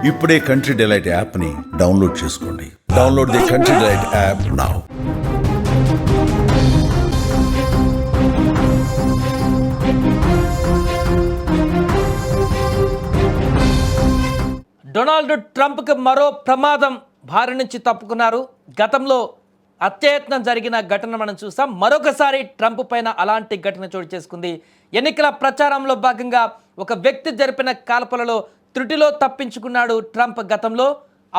ఇప్పుడే country delight యాప్ని download చేసుకోండి. Download the country delight app now. Donald ట్రంప్కి మరో ప్రమాదం బారి నుంచి తప్పుకున్నారు. గతంలో అత్యయత్నం జరిగిన ఘటన మనం చూసాం. మరొకసారి ట్రంప్ పైన అలాంటి ఘటన చోటు చేసుకుంది. ఎన్నికల ప్రచారంలో భాగంగా ఒక వ్యక్తి జరిపిన కాల్పులలో త్రుటిలో తప్పించుకున్నాడు ట్రంప్ గతంలో.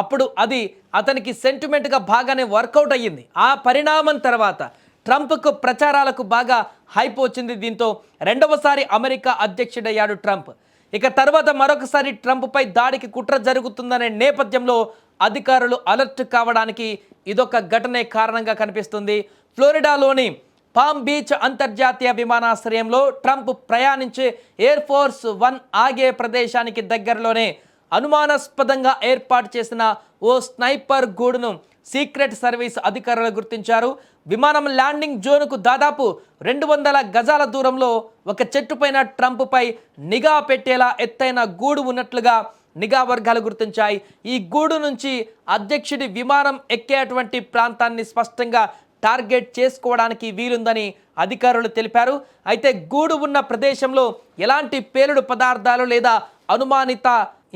అప్పుడు అది అతనికి సెంటిమెంట్గా బాగానే వర్కౌట్ అయ్యింది. ఆ పరిణామం తర్వాత ట్రంప్కు ప్రచారాలకు బాగా హైప్ వచ్చింది. దీంతో రెండవసారి అమెరికా అధ్యక్షుడయ్యాడు ట్రంప్. ఇక తర్వాత మరొకసారి ట్రంప్పై దాడికి కుట్ర జరుగుతుందనే నేపథ్యంలో అధికారులు అలర్ట్ కావడానికి ఇదొక ఘటనే కారణంగా కనిపిస్తుంది. ఫ్లోరిడాలోని పామ్ బీచ్ అంతర్జాతీయ విమానాశ్రయంలో ట్రంప్ ప్రయాణించే ఎయిర్ ఫోర్స్ 1 ఆగే ప్రదేశానికి దగ్గరలోనే అనుమానాస్పదంగా ఏర్పాటు చేసిన ఓ స్నైపర్ గూడును సీక్రెట్ సర్వీస్ అధికారులు గుర్తించారు. విమానం ల్యాండింగ్ జోన్కు దాదాపు 200 గజాల దూరంలో ఒక చెట్టుపైన ట్రంప్పై నిఘా పెట్టేలా ఎత్తైన గూడు ఉన్నట్లుగా నిఘా వర్గాలు గుర్తించాయి. ఈ గూడు నుంచి అధ్యక్షుడి విమానం ఎక్కేటువంటి ప్రాంతాన్ని స్పష్టంగా టార్గెట్ చేసుకోవడానికి వీలుందని అధికారులు తెలిపారు. అయితే గూడు ఉన్న ప్రదేశంలో ఎలాంటి పేలుడు పదార్థాలు లేదా అనుమానిత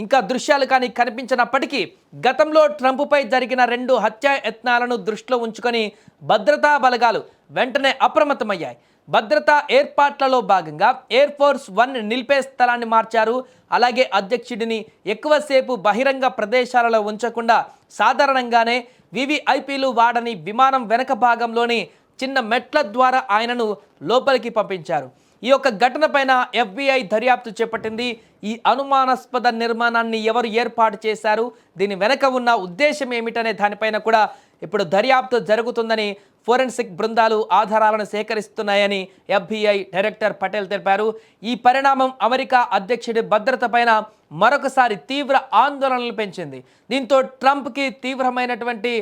ఇంకా దృశ్యాలు కానీ కనిపించినప్పటికీ గతంలో ట్రంప్పై జరిగిన 2 హత్యా యత్నాలను దృష్టిలో ఉంచుకొని భద్రతా బలగాలు వెంటనే అప్రమత్తమయ్యాయి. భద్రతా ఏర్పాట్లలో భాగంగా ఎయిర్ ఫోర్స్ 1 నిలిపే స్థలాన్ని మార్చారు. అలాగే అధ్యక్షుడిని ఎక్కువసేపు బహిరంగ ప్రదేశాలలో ఉంచకుండా సాధారణంగానే వివిఐపీలు వాడని విమానం వెనక భాగంలోని చిన్న మెట్ల ద్వారా ఆయనను లోపలికి పంపించారు. ఈ యొక్క ఘటన పైన FBI దర్యాప్తు చేపట్టింది. ఈ అనుమానాస్పద నిర్మాణాన్ని ఎవరు ఏర్పాటు చేశారు, దీని వెనక ఉన్న ఉద్దేశం ఏమిటనే దానిపైన కూడా ఇప్పుడు దర్యాప్తు జరుగుతుందని ఫోరెన్సిక్ బృందాలు ఆధారాలను సేకరిస్తున్నాయని FBI డైరెక్టర్ పటేల్ తెలిపారు. ఈ పరిణామం అమెరికా అధ్యక్షుడి భద్రత పైన మరొకసారి తీవ్ర ఆందోళనలు పెంచింది. దీంతో ట్రంప్కి తీవ్రమైనటువంటి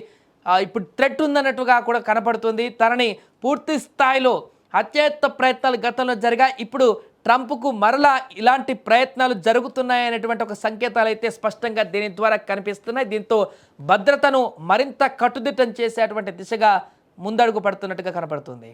ఇప్పుడు థ్రెట్ ఉందన్నట్టుగా కూడా కనపడుతుంది. తనని పూర్తి స్థాయిలో హత్యాయత్న ప్రయత్నాలు గతంలో జరిగా ఇప్పుడు ట్రంప్కు మరలా ఇలాంటి ప్రయత్నాలు జరుగుతున్నాయనేటువంటి ఒక సంకేతాలు అయితే స్పష్టంగా దీని ద్వారా కనిపిస్తున్నాయి. దీంతో భద్రతను మరింత కట్టుదిట్టం చేసేటువంటి దిశగా ముందడుగు పడుతున్నట్టుగా కనపడుతుంది.